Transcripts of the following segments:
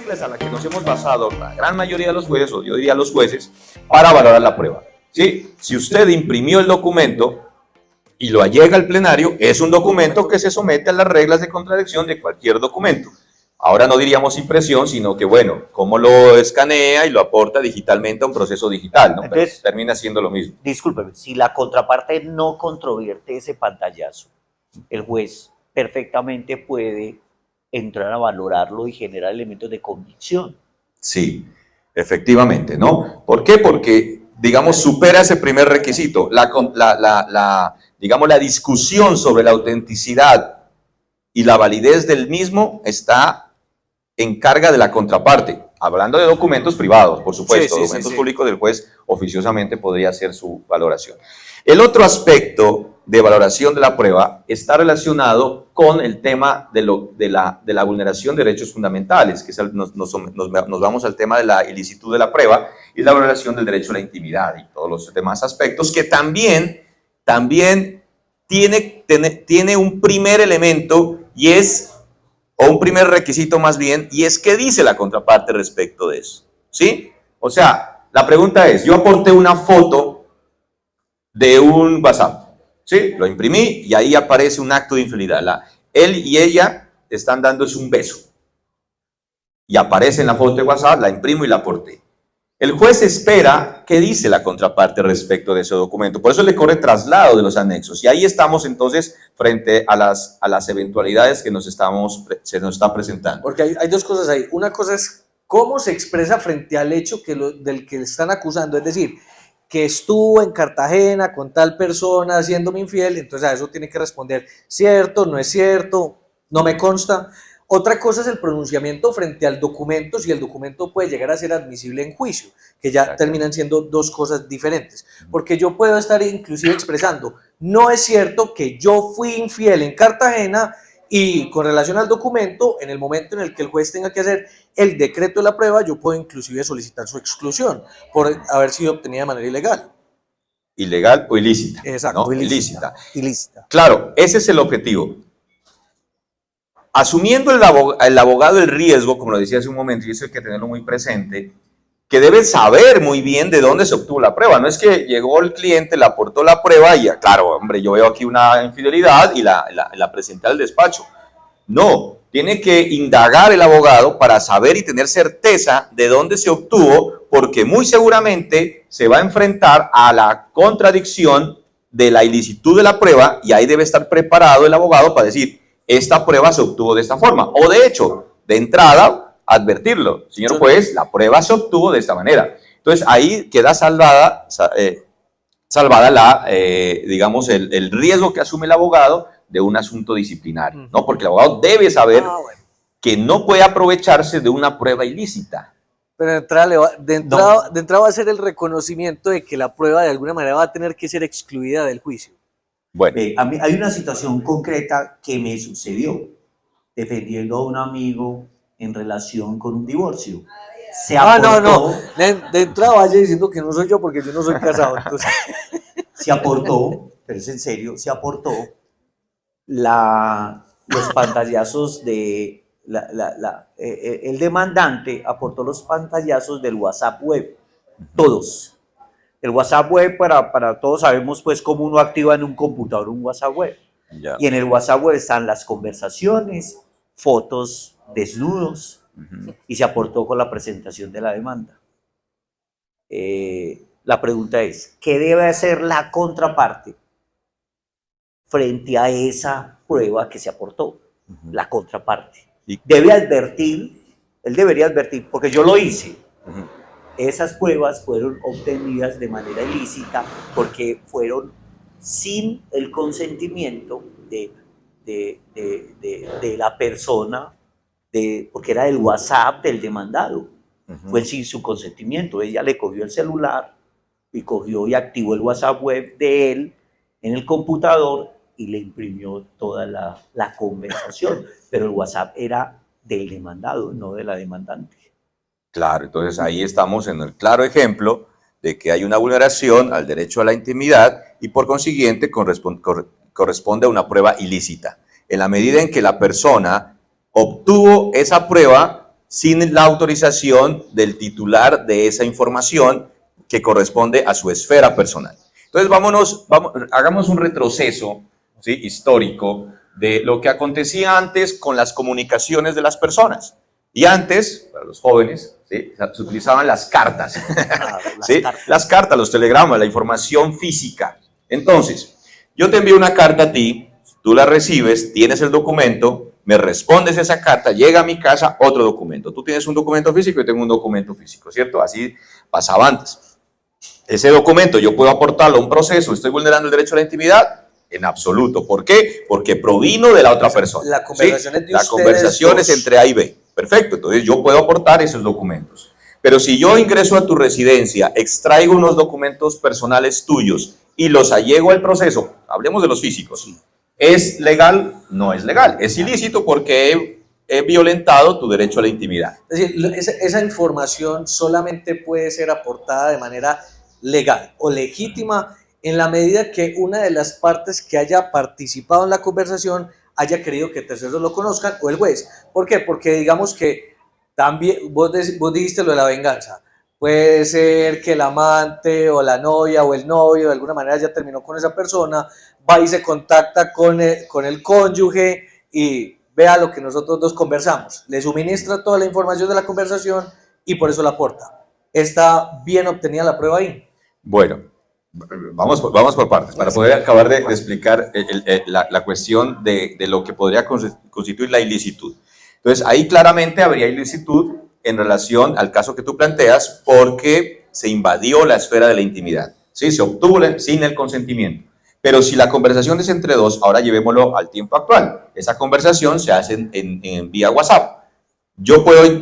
reglas a las que nos hemos basado la gran mayoría de los jueces, o yo diría los jueces, para valorar la prueba. ¿Sí? Si usted imprimió el documento y lo allega al plenario, es un documento que se somete a las reglas de contradicción de cualquier documento. Ahora no diríamos impresión, sino que, bueno, cómo lo escanea y lo aporta digitalmente a un proceso digital, ¿no? Entonces, pero termina siendo lo mismo. Discúlpeme, si la contraparte no controvierte ese pantallazo, el juez perfectamente puede entrar a valorarlo y generar elementos de convicción. Sí, efectivamente, ¿no? ¿Por qué? Porque, digamos, supera ese primer requisito. Digamos, la discusión sobre la autenticidad y la validez del mismo está en carga de la contraparte. Hablando de documentos privados, por supuesto, documentos públicos del juez oficiosamente podría hacer su valoración. El otro aspecto de valoración de la prueba está relacionado con el tema de la vulneración de derechos fundamentales, que nos vamos al tema de la ilicitud de la prueba y la valoración del derecho a la intimidad y todos los demás aspectos que también tiene un primer elemento y es, o un primer requisito más bien, y es qué dice la contraparte respecto de eso, ¿sí? O sea, la pregunta es, yo aporté una foto de un WhatsApp, ¿sí? Lo imprimí y ahí aparece un acto de infidelidad. Él y ella están dándose un beso. Y aparece en la foto de WhatsApp, la imprimo y la aporté. El juez espera qué dice la contraparte respecto de ese documento. Por eso le corre traslado de los anexos. Y ahí estamos entonces frente a las eventualidades que se nos están presentando. Porque hay dos cosas ahí. Una cosa es cómo se expresa frente al hecho del que le están acusando. Es decir, que estuvo en Cartagena con tal persona haciéndome infiel. Entonces a eso tiene que responder cierto, no es cierto, no me consta. Otra cosa es el pronunciamiento frente al documento, si el documento puede llegar a ser admisible en juicio, que ya terminan siendo dos cosas diferentes. Porque yo puedo estar inclusive expresando, no es cierto que yo fui infiel en Cartagena y con relación al documento, en el momento en el que el juez tenga que hacer el decreto de la prueba, yo puedo inclusive solicitar su exclusión por haber sido obtenida de manera ilegal. Ilegal o ilícita. Exacto, ¿no? Ilícita. Claro, ese es el objetivo. Asumiendo el abogado el riesgo, como lo decía hace un momento, y eso hay que tenerlo muy presente, que debe saber muy bien de dónde se obtuvo la prueba. No es que llegó el cliente, le aportó la prueba y, claro, hombre, yo veo aquí una infidelidad y la presenté al despacho. No, tiene que indagar el abogado para saber y tener certeza de dónde se obtuvo, porque muy seguramente se va a enfrentar a la contradicción de la ilicitud de la prueba y ahí debe estar preparado el abogado para decir, esta prueba se obtuvo de esta forma. O de hecho, de entrada, advertirlo. Señor juez, la prueba se obtuvo de esta manera. Entonces, ahí queda salvada digamos, el riesgo que asume el abogado de un asunto disciplinario, ¿no? Porque el abogado debe saber que no puede aprovecharse de una prueba ilícita. Pero de entrada va a ser el reconocimiento de que la prueba de alguna manera va a tener que ser excluida del juicio. Bueno. A mí hay una situación concreta que me sucedió defendiendo a un amigo en relación con un divorcio. No. De entrada vaya diciendo que no soy yo porque yo no soy casado. Entonces. Se aportó, pero es en serio, se aportó los pantallazos de... el demandante aportó los pantallazos del WhatsApp web, todos. El WhatsApp web, para todos sabemos pues cómo uno activa en un computador un WhatsApp web. Ya. Y en el WhatsApp web están las conversaciones, fotos, desnudos, y se aportó con la presentación de la demanda. La pregunta es, ¿qué debe hacer la contraparte frente a esa prueba que se aportó? La contraparte. Él debería advertir, porque yo lo hice. Esas pruebas fueron obtenidas de manera ilícita porque fueron sin el consentimiento de la persona, porque era del WhatsApp del demandado. Fue sin su consentimiento. Ella le cogió el celular y cogió y activó el WhatsApp web de él en el computador y le imprimió toda la conversación. Pero el WhatsApp era del demandado, no de la demandante. Claro, entonces ahí estamos en el claro ejemplo de que hay una vulneración al derecho a la intimidad y por consiguiente corresponde a una prueba ilícita. En la medida en que la persona obtuvo esa prueba sin la autorización del titular de esa información que corresponde a su esfera personal. Entonces, hagamos un retroceso, ¿sí?, histórico de lo que acontecía antes con las comunicaciones de las personas. Y antes, para los jóvenes, ¿sí?, se utilizaban las cartas, ¿sí?, las cartas, los telegramas, la información física. Entonces, yo te envío una carta a ti, tú la recibes, tienes el documento, me respondes esa carta, llega a mi casa otro documento. Tú tienes un documento físico, yo tengo un documento físico, ¿cierto? Así pasaba antes. Ese documento yo puedo aportarlo a un proceso, ¿estoy vulnerando el derecho a la intimidad? En absoluto. ¿Por qué? Porque provino de la otra persona. La conversación, ¿sí?, es de la conversación es entre A y B. Perfecto, entonces yo puedo aportar esos documentos. Pero si yo ingreso a tu residencia, extraigo unos documentos personales tuyos y los allego al proceso, hablemos de los físicos, ¿es legal? No es legal. Es ilícito porque he violentado tu derecho a la intimidad. Es decir, esa información solamente puede ser aportada de manera legal o legítima en la medida que una de las partes que haya participado en la conversación haya querido que terceros lo conozcan o el juez. ¿Por qué? Porque digamos que también, vos dijiste lo de la venganza. Puede ser que el amante o la novia o el novio de alguna manera ya terminó con esa persona, va y se contacta con el cónyuge y vea lo que nosotros dos conversamos. Le suministra toda la información de la conversación y por eso la aporta. ¿Está bien obtenida la prueba ahí? Bueno, vamos por partes, para poder acabar de explicar la cuestión de lo que podría constituir la ilicitud. Entonces, ahí claramente habría ilicitud en relación al caso que tú planteas porque se invadió la esfera de la intimidad, ¿sí? Se obtuvo sin el consentimiento. Pero si la conversación es entre dos, ahora llevémoslo al tiempo actual. Esa conversación se hace en vía WhatsApp. Yo puedo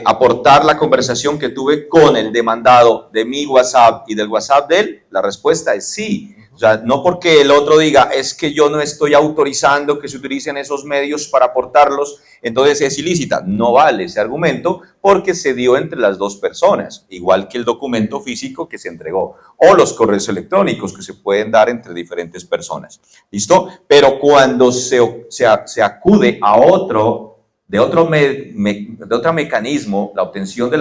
aportar la conversación que tuve con el demandado de mi WhatsApp y del WhatsApp de él. La respuesta es sí. O sea, no porque el otro diga, es que yo no estoy autorizando que se utilicen esos medios para aportarlos, entonces es ilícita. No vale ese argumento porque se dio entre las dos personas, igual que el documento físico que se entregó o los correos electrónicos que se pueden dar entre diferentes personas. ¿Listo? Pero cuando se acude a otro mecanismo, la obtención de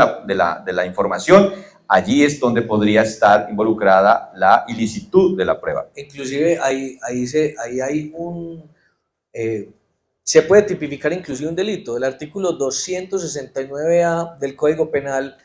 la información, allí es donde podría estar involucrada la ilicitud de la prueba. Inclusive ahí hay se puede tipificar inclusive un delito. El artículo 269A del Código Penal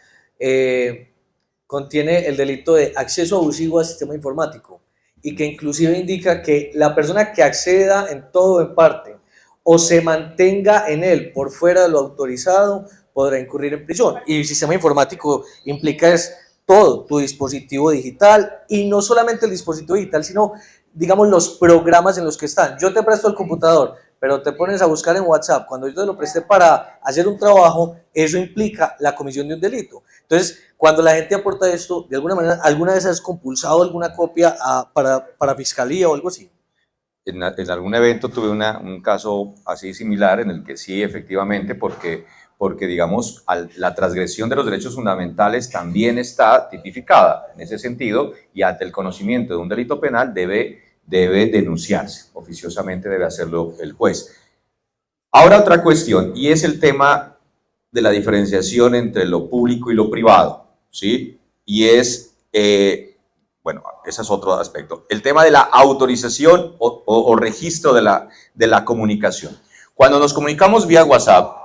contiene el delito de acceso abusivo al sistema informático y que inclusive indica que la persona que acceda en todo o en parte o se mantenga en él por fuera de lo autorizado podrá incurrir en prisión. Y el sistema informático implica es todo, tu dispositivo digital, y no solamente el dispositivo digital, sino, digamos, los programas en los que están. Yo te presto el computador, pero te pones a buscar en WhatsApp. Cuando yo te lo presté para hacer un trabajo, eso implica la comisión de un delito. Entonces, cuando la gente aporta esto, de alguna manera, ¿alguna vez has compulsado alguna copia para fiscalía o algo así? En algún evento tuve un caso así similar en el que sí, efectivamente, porque digamos, la transgresión de los derechos fundamentales también está tipificada en ese sentido y ante el conocimiento de un delito penal debe denunciarse, oficiosamente debe hacerlo el juez. Ahora otra cuestión, y es el tema de la diferenciación entre lo público y lo privado, ¿sí? Y es, bueno, ese es otro aspecto, el tema de la autorización o registro de la comunicación. Cuando nos comunicamos vía WhatsApp,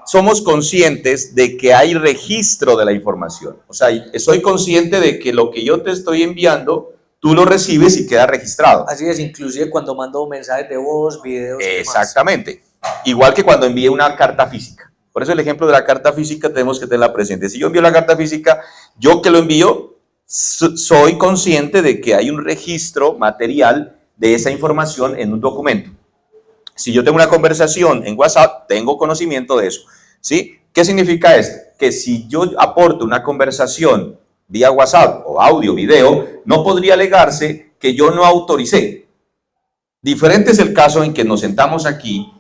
somos conscientes de que hay registro de la información. O sea, soy consciente de que lo que yo te estoy enviando, tú lo recibes y queda registrado. Así es, inclusive cuando mando mensajes de voz, videos. Exactamente. Igual que cuando envíe una carta física. Por eso el ejemplo de la carta física tenemos que tenerla presente. Si yo envío la carta física, yo que lo envío, soy consciente de que hay un registro material de esa información en un documento. Si yo tengo una conversación en WhatsApp, tengo conocimiento de eso. ¿Sí? ¿Qué significa esto? Que si yo aporto una conversación vía WhatsApp o audio, video, no podría alegarse que yo no autoricé. Diferente es el caso en que nos sentamos aquí,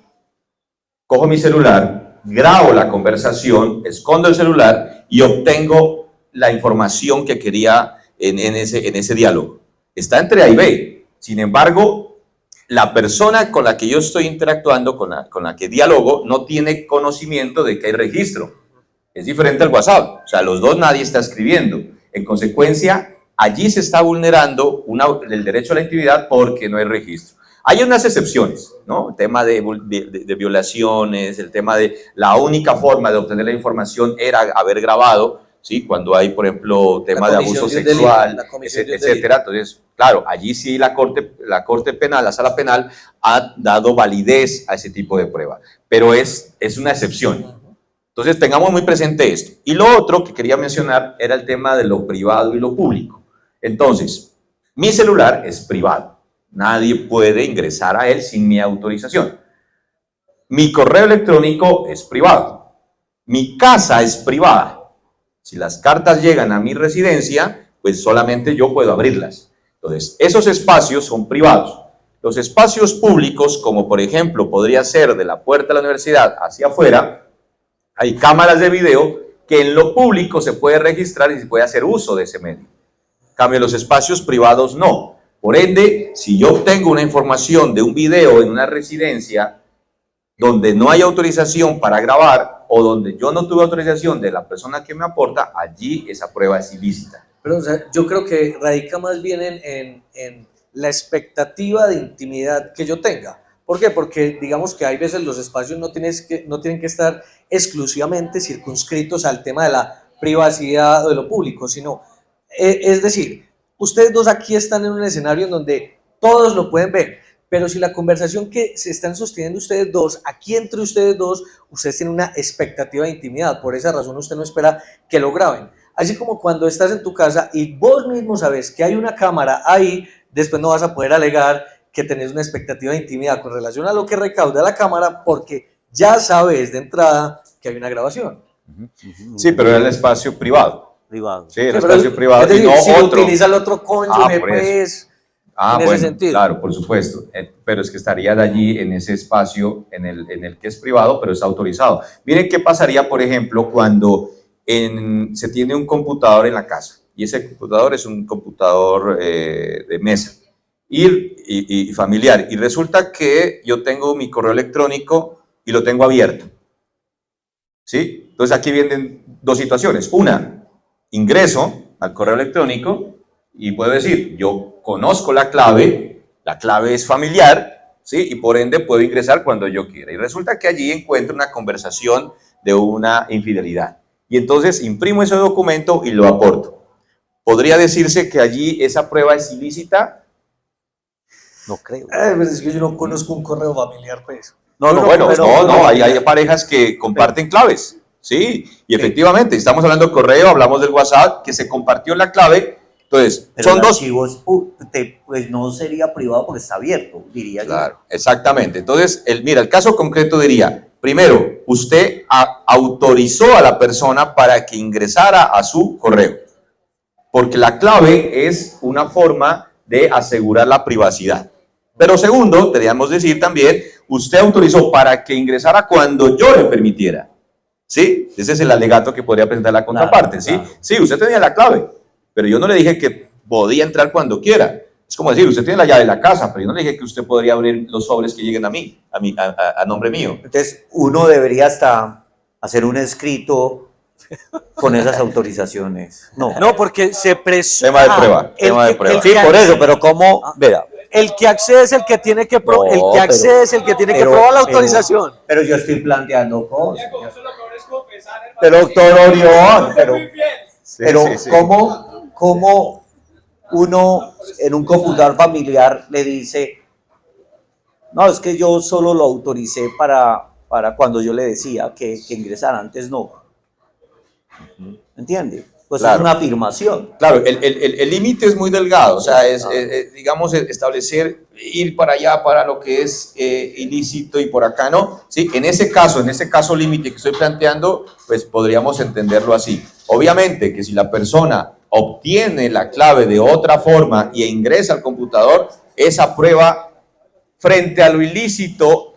cojo mi celular, grabo la conversación, escondo el celular y obtengo la información que quería en ese diálogo. Está entre A y B. Sin embargo, la persona con la que yo estoy interactuando, con la que dialogo, no tiene conocimiento de que hay registro. Es diferente al WhatsApp. O sea, los dos nadie está escribiendo. En consecuencia, allí se está vulnerando el derecho a la intimidad porque no hay registro. Hay unas excepciones, ¿no? El tema de violaciones, el tema de la única forma de obtener la información era haber grabado, ¿sí? Cuando hay, por ejemplo, tema de abuso sexual, etcétera. Entonces, claro, allí sí la corte penal, la sala penal, ha dado validez a ese tipo de prueba, pero es una excepción. Entonces, tengamos muy presente esto. Y lo otro que quería mencionar era el tema de lo privado y lo público. Entonces, mi celular es privado. Nadie puede ingresar a él sin mi autorización. Mi correo electrónico es privado. Mi casa es privada. Si las cartas llegan a mi residencia, pues solamente yo puedo abrirlas. Entonces, esos espacios son privados. Los espacios públicos, como por ejemplo podría ser de la puerta de la universidad hacia afuera, hay cámaras de video que en lo público se puede registrar y se puede hacer uso de ese medio. En cambio, los espacios privados no. Por ende, si yo obtengo una información de un video en una residencia donde no hay autorización para grabar o donde yo no tuve autorización de la persona que me aporta, allí esa prueba es ilícita. Pero o sea, yo creo que radica más bien en la expectativa de intimidad que yo tenga. ¿Por qué? Porque digamos que hay veces los espacios no tienen que estar exclusivamente circunscritos al tema de la privacidad o de lo público, sino, es decir, ustedes dos aquí están en un escenario en donde todos lo pueden ver, pero si la conversación que se están sosteniendo ustedes dos, aquí entre ustedes dos, ustedes tienen una expectativa de intimidad, por esa razón usted no espera que lo graben. Así como cuando estás en tu casa y vos mismo sabes que hay una cámara ahí, después no vas a poder alegar que tenés una expectativa de intimidad con relación a lo que recauda la cámara, porque ya sabes de entrada que hay una grabación. Sí, pero era el espacio privado. Sí, el espacio privado. Es decir, y no si otro. utiliza el otro cónyuge, pues, en ese sentido. Claro, por supuesto. Pero es que estarían allí en ese espacio en el que es privado, pero está autorizado. Miren qué pasaría, por ejemplo, cuando se tiene un computador en la casa. Y ese computador es un computador de mesa y familiar. Y resulta que yo tengo mi correo electrónico y lo tengo abierto. ¿Sí? Entonces aquí vienen dos situaciones. Una, ingreso al correo electrónico y puedo decir, yo conozco la clave es familiar, ¿sí? Y por ende puedo ingresar cuando yo quiera. Y resulta que allí encuentro una conversación de una infidelidad. Y entonces imprimo ese documento y lo aporto. ¿Podría decirse que allí esa prueba es ilícita? No creo. Pues es que yo no conozco un correo familiar, pues. No, hay parejas que comparten claves. Sí, y efectivamente, estamos hablando de correo, hablamos del WhatsApp, que se compartió la clave, entonces, pero son dos... archivos, pues no sería privado porque está abierto, diría claro, yo. Exactamente, entonces, mira, el caso concreto diría, primero, usted autorizó a la persona para que ingresara a su correo, porque la clave es una forma de asegurar la privacidad. Pero segundo, deberíamos decir también, usted autorizó para que ingresara cuando yo le permitiera. ¿Sí? Ese es el alegato que podría presentar la contraparte, ¿sí? Claro. Sí, usted tenía la clave, pero yo no le dije que podía entrar cuando quiera. Es como decir, usted tiene la llave de la casa, pero yo no le dije que usted podría abrir los sobres que lleguen a nombre mío. Entonces, uno debería hasta hacer un escrito con esas autorizaciones. No, porque se presume... Tema de prueba. Sí, por eso, pero ¿cómo? Vea. El que accede es el que tiene que probar la autorización. Pero yo estoy planteando cosas. Pero doctor Orión, sí. ¿Cómo uno en un computador familiar le dice, no, es que yo solo lo autoricé para cuando yo le decía que ingresara, antes no? ¿Entiende? Pues claro. Es una afirmación. Claro, el límite es muy delgado, o sea, digamos, establecer, ir para allá para lo que es ilícito y por acá no. Sí, en ese caso límite que estoy planteando, pues podríamos entenderlo así. Obviamente que si la persona obtiene la clave de otra forma e ingresa al computador, esa prueba frente a lo ilícito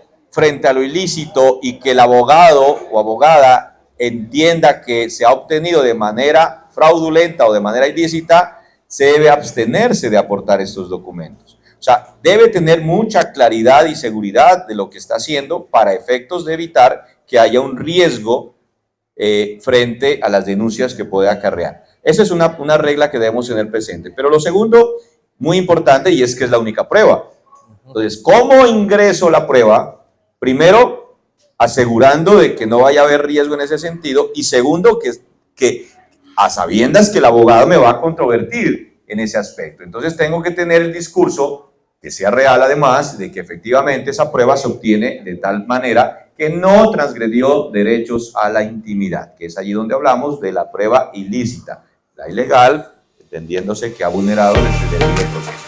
y que el abogado o abogada entienda que se ha obtenido de manera fraudulenta o de manera ilícita, se debe abstenerse de aportar estos documentos. O sea, debe tener mucha claridad y seguridad de lo que está haciendo para efectos de evitar que haya un riesgo frente a las denuncias que puede acarrear. Esa es una regla que debemos tener presente. Pero lo segundo, muy importante, y es que es la única prueba. Entonces, ¿cómo ingreso la prueba? Primero, asegurando de que no vaya a haber riesgo en ese sentido, y segundo, que a sabiendas que el abogado me va a controvertir en ese aspecto. Entonces, tengo que tener el discurso que sea real, además, de que efectivamente esa prueba se obtiene de tal manera que no transgredió derechos a la intimidad, que es allí donde hablamos de la prueba ilícita. La ilegal, entendiéndose que ha vulnerado el debido proceso.